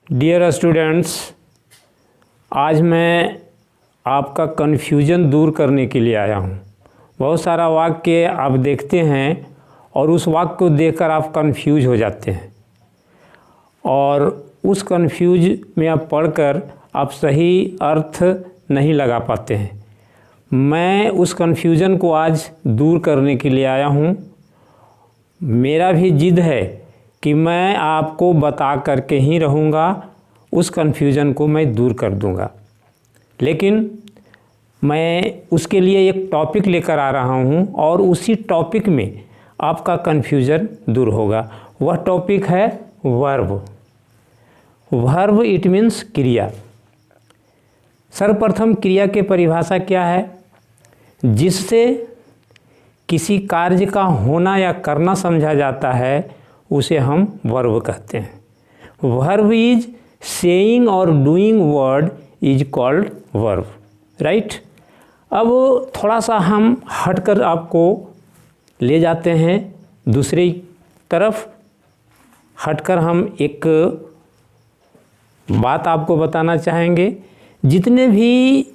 Dear students, आज मैं आपका कन्फ्यूजन दूर करने के लिए आया हूँ। बहुत सारा वाक्य आप देखते हैं और उस वाक्य को देखकर आप कन्फ्यूज हो जाते हैं और उस कन्फ्यूज में आप पढ़कर आप सही अर्थ नहीं लगा पाते हैं। मैं उस कन्फ्यूजन को आज दूर करने के लिए आया हूँ। मेरा भी जिद है कि मैं आपको बता करके ही रहूँगा, उस कन्फ्यूजन को मैं दूर कर दूँगा। लेकिन मैं उसके लिए एक टॉपिक लेकर आ रहा हूँ और उसी टॉपिक में आपका कन्फ्यूजन दूर होगा। वह टॉपिक है वर्ब। वर्ब इट मीन्स क्रिया। सर्वप्रथम क्रिया की परिभाषा क्या है? जिससे किसी कार्य का होना या करना समझा जाता है उसे हम वर्ब कहते हैं। वर्ब इज सेइंग और doing word is called verb, right. अब थोड़ा सा हम हटकर आपको ले जाते हैं दूसरी तरफ। हटकर हम एक बात आपको बताना चाहेंगे। जितने भी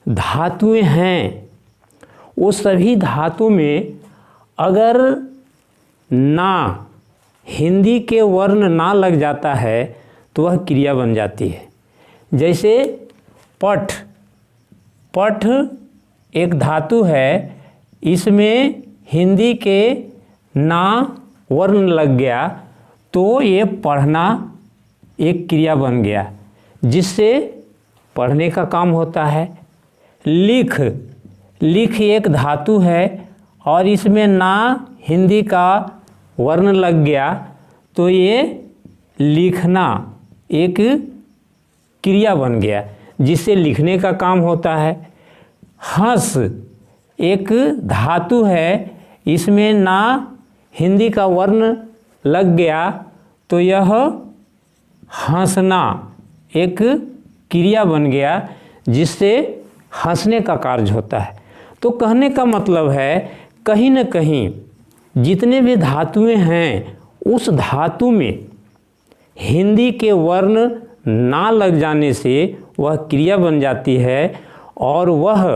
धातुएं हैं वो सभी धातु में अगर ना हिंदी के वर्ण ना लग जाता है तो वह क्रिया बन जाती है। जैसे पठ। पठ एक धातु है, इसमें हिंदी के ना वर्ण लग गया तो ये पढ़ना एक क्रिया बन गया, जिससे पढ़ने का काम होता है। लिख। लिख एक धातु है और इसमें ना हिंदी का वर्ण लग गया तो ये लिखना एक क्रिया बन गया, जिससे लिखने का काम होता है। हंस एक धातु है, इसमें ना हिंदी का वर्ण लग गया तो यह हंसना एक क्रिया बन गया, जिससे हंसने का कार्य होता है। तो कहने का मतलब है कहीं न कहीं जितने भी धातुएं हैं उस धातु में हिंदी के वर्ण ना लग जाने से वह क्रिया बन जाती है और वह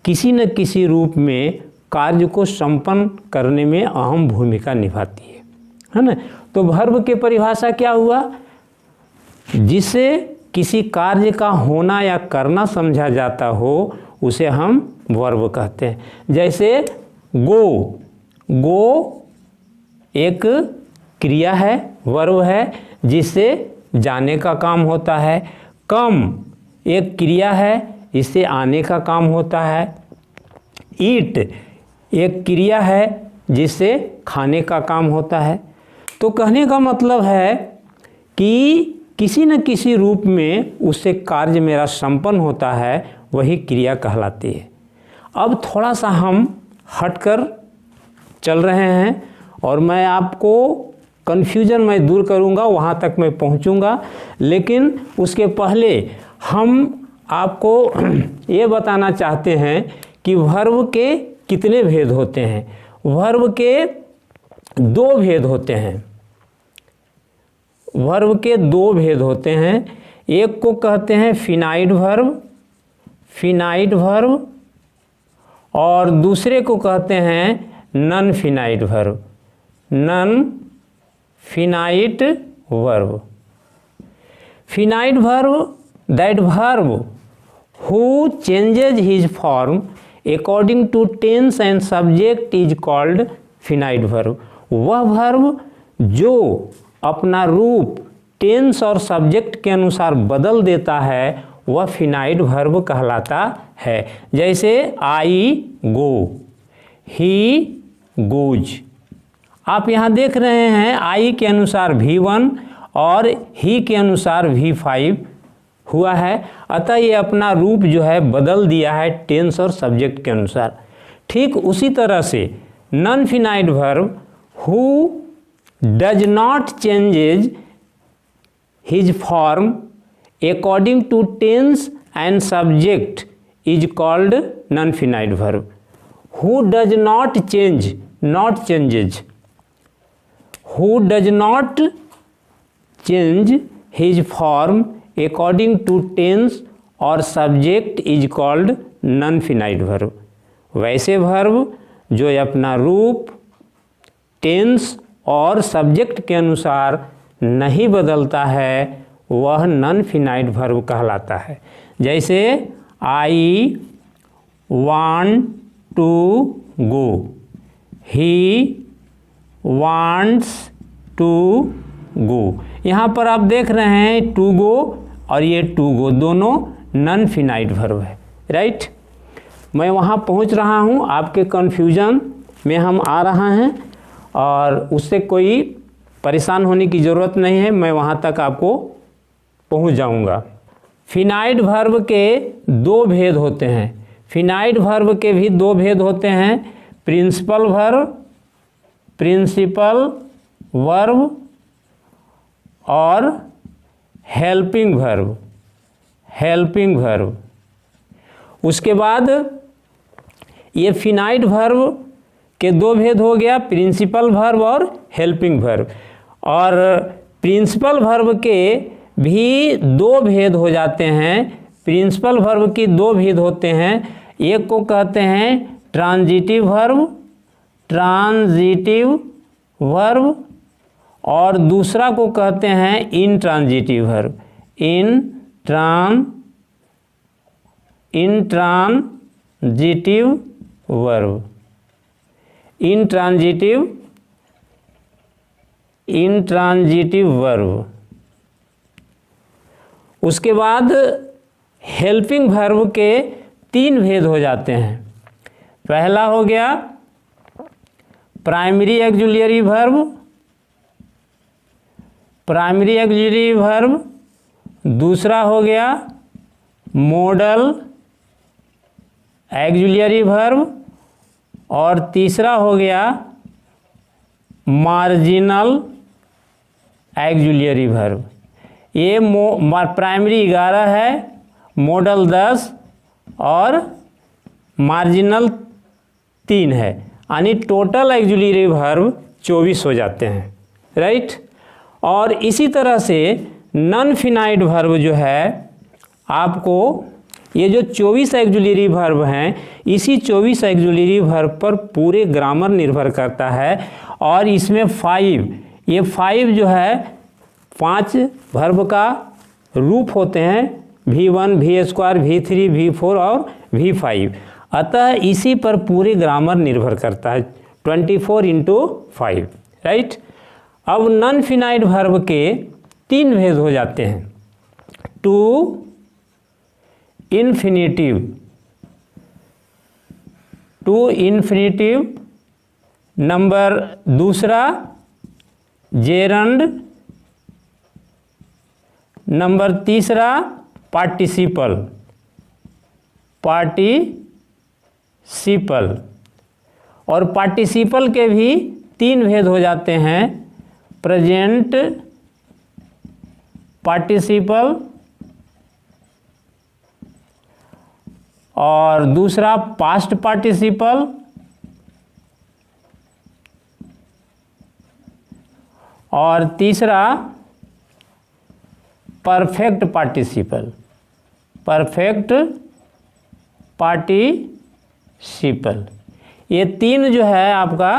किसी न किसी रूप में कार्य को संपन्न करने में अहम भूमिका निभाती है ना। तो वर्ब की परिभाषा क्या हुआ? जिससे किसी कार्य का होना या करना समझा जाता हो उसे हम वर्ब कहते हैं। जैसे गो। गो एक क्रिया है, वर्ब है, जिससे जाने का काम होता है। कम एक क्रिया है, इससे आने का काम होता है। ईट एक क्रिया है, जिससे खाने का काम होता है। तो कहने का मतलब है कि किसी न किसी रूप में उससे कार्य मेरा संपन्न होता है, वही क्रिया कहलाती है। अब थोड़ा सा हम हटकर चल रहे हैं और मैं आपको कन्फ्यूजन मैं दूर करूंगा, वहाँ तक मैं पहुँचूंगा। लेकिन उसके पहले हम आपको ये बताना चाहते हैं कि वर्ब के कितने भेद होते हैं। वर्ब के दो भेद होते हैं। वर्ब के दो भेद होते हैं। एक को कहते हैं फिनाइट वर्ब, फिनाइट वर्ब, और दूसरे को कहते हैं non finite verb, non finite verb. Finite verb, that verb who changes his form according to tense and subject is called finite verb. वह वर्ब जो अपना रूप टेंस और सब्जेक्ट के अनुसार बदल देता है वह फिनाइट वर्ब कहलाता है। जैसे आई गो, ही गोज। आप यहाँ देख रहे हैं आई के अनुसार V1 और ही के अनुसार V5 हुआ है। अतः ये अपना रूप जो है बदल दिया है टेंस और सब्जेक्ट के अनुसार। ठीक उसी तरह से non finite verb who does not changes his form according to tense and subject is called non finite verb. Who does not change, not changes, who does not change his form according to tense और subject is called non finite verb. वैसे verb जो अपना रूप, tense और subject के अनुसार नहीं बदलता है वह नॉन फिनाइट वर्ब कहलाता है। जैसे I want to go, he wants to go. यहाँ पर आप देख रहे हैं टू गो और ये टू गो दोनों नॉन फिनाइट वर्ब है, राइट। मैं वहाँ पहुँच रहा हूँ, आपके कन्फ्यूजन में हम आ रहा हैं और उससे कोई परेशान होने की ज़रूरत नहीं है, मैं वहाँ तक आपको पहुँच जाऊँगा। फिनाइट वर्ब के दो भेद होते हैं। फिनाइट वर्ब के भी दो भेद होते हैं, प्रिंसिपल वर्ब और हेल्पिंग वर्ब। उसके बाद ये फिनाइट वर्ब के दो भेद हो गया, प्रिंसिपल वर्ब और हेल्पिंग वर्ब। और प्रिंसिपल वर्ब के भी दो भेद हो जाते हैं। प्रिंसिपल वर्ब की दो भेद होते हैं, एक को कहते हैं ट्रांजिटिव वर्ब और दूसरा को कहते हैं इनट्रांजिटिव वर्ब। Intransitive verb. उसके बाद हेल्पिंग वर्ब के तीन भेद हो जाते हैं। पहला हो गया प्राइमरी एक्जुलियरी वर्ब, दूसरा हो गया मॉडल एक्जुलियरी वर्ब और तीसरा हो गया मार्जिनल एक्जुलियरी वर्ब। ये प्राइमरी 11 है, मॉडल 10 और मार्जिनल 3 है, यानी टोटल एक्जुलियरी वर्ब 24 हो जाते हैं, राइट। और इसी तरह से नॉन फिनाइट वर्ब जो है आपको ये जो 24 एक्जुलियरी वर्ब हैं, इसी 24 एक्जुलियरी वर्ब पर पूरे ग्रामर निर्भर करता है। और इसमें 5 जो है 5 वर्ब का रूप होते हैं, V1, V2, V3, V4 और V5। अतः इसी पर पूरे ग्रामर निर्भर करता है, 24/5, राइट। अब नॉन फिनाइट वर्ब के तीन भेद हो जाते हैं, टू इन्फिनिटिव, नंबर दूसरा जेरंड, नंबर तीसरा पार्टिसिपल। और पार्टिसिपल के भी तीन भेद हो जाते हैं, प्रेजेंट पार्टिसिपल और दूसरा पास्ट पार्टिसिपल और तीसरा परफेक्ट पार्टिसिपल। ये तीन जो है आपका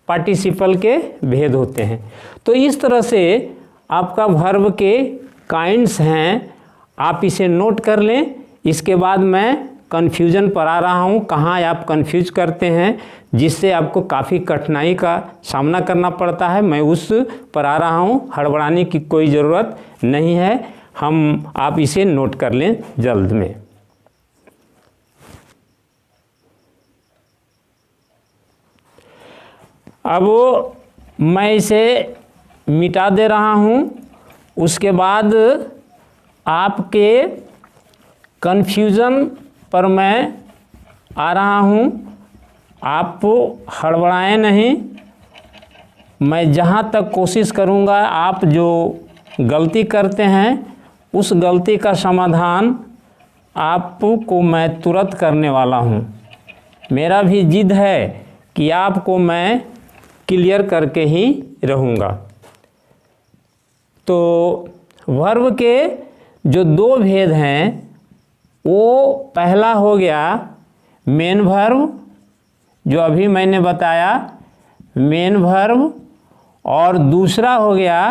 पार्टिसिपल के भेद होते हैं। तो इस तरह से आपका वर्ब के काइंड्स हैं, आप इसे नोट कर लें। इसके बाद मैं कन्फ्यूजन पर आ रहा हूँ, कहाँ आप कन्फ्यूज करते हैं जिससे आपको काफ़ी कठिनाई का सामना करना पड़ता है, मैं उस पर आ रहा हूँ। हड़बड़ाने की कोई ज़रूरत नहीं है, आप इसे नोट कर लें जल्द में। अब मैं इसे मिटा दे रहा हूँ, उसके बाद आपके कन्फ्यूज़न पर मैं आ रहा हूँ। आप हड़बड़ाएं नहीं, मैं जहाँ तक कोशिश करूँगा आप जो गलती करते हैं उस गलती का समाधान आपको मैं तुरंत करने वाला हूँ। मेरा भी जिद है कि आपको मैं क्लियर करके ही रहूँगा। तो वर्ब के जो दो भेद हैं वो पहला हो गया मेन वर्ब, जो अभी मैंने बताया मेन वर्ब, और दूसरा हो गया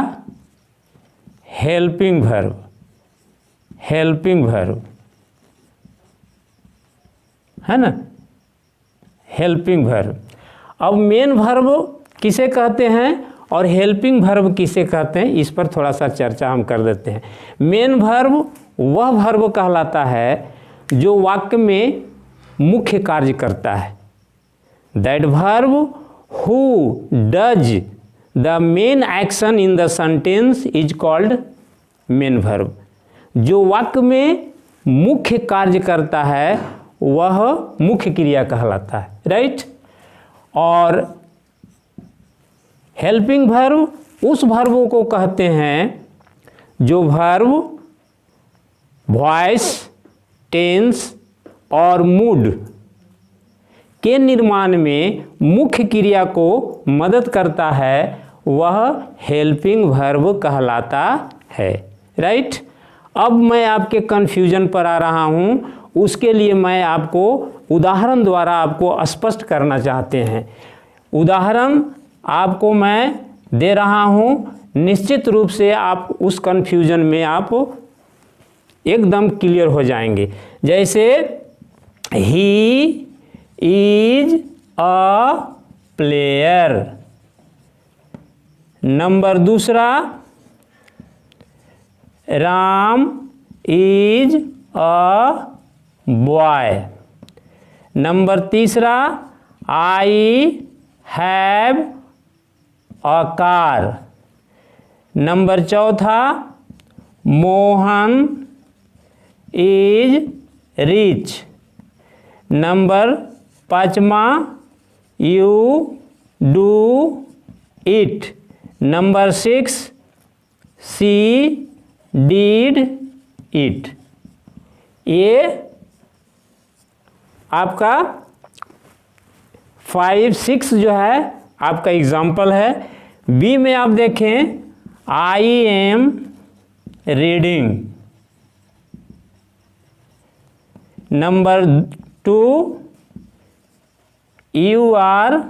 हेल्पिंग वर्ब, हेल्पिंग वर्ब है ना, हेल्पिंग वर्ब। अब मेन वर्ब किसे कहते हैं और हेल्पिंग वर्ब किसे कहते हैं, इस पर थोड़ा सा चर्चा हम कर देते हैं। मेन वर्ब वह वर्ब कहलाता है जो वाक्य में मुख्य कार्य करता है। That verb who does the main action in the sentence is called main verb. जो वाक्य में मुख्य कार्य करता है वह मुख्य क्रिया कहलाता है, राइट। और हेल्पिंग वर्ब उस वर्ब को कहते हैं जो वर्ब वॉइस, टेंस और मूड के निर्माण में मुख्य क्रिया को मदद करता है, वह हेल्पिंग वर्ब कहलाता है, राइट। अब मैं आपके कन्फ्यूजन पर आ रहा हूँ, उसके लिए मैं आपको उदाहरण द्वारा आपको स्पष्ट करना चाहते हैं। उदाहरण आपको मैं दे रहा हूँ, निश्चित रूप से आप उस कन्फ्यूजन में आप एकदम क्लियर हो जाएंगे। जैसे ही इज अ प्लेयर। नंबर दूसरा, Ram is a boy. Number तीसरा, I have a car. Number चौथा, मोहन इज रिच। नंबर पाँचवा, you do it. Number 6, she did it. ये आपका 5, 6 जो है आपका एग्जाम्पल है। बी में आप देखें, I am reading. Number 2, you are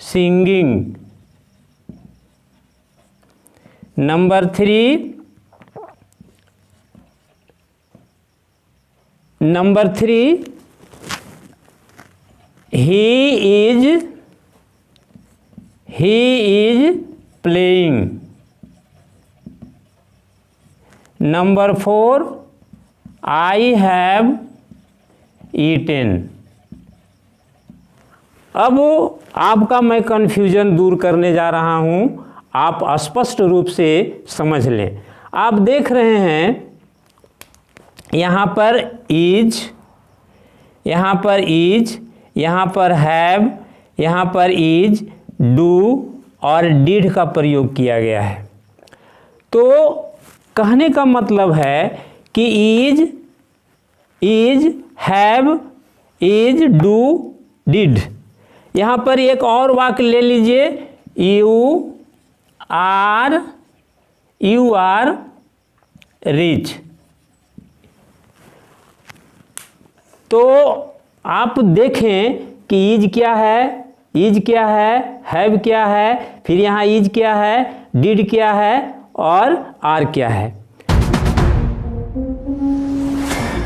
singing. Number 3, he is playing. Number 4, I have eaten. अब आपका मैं कन्फ्यूजन दूर करने जा रहा हूँ, आप स्पष्ट रूप से समझ लें। आप देख रहे हैं यहाँ पर इज, यहाँ पर इज, यहाँ पर हैव, यहाँ पर इज, डू और डिड का प्रयोग किया गया है। तो कहने का मतलब है कि is, have, is, do, did. यहाँ पर एक और वाक्य ले लीजिए, यू आर रिच। तो आप देखें कि इज क्या है, इज क्या है, हैव क्या है, फिर यहाँ इज क्या है, डिड क्या है और आर क्या है।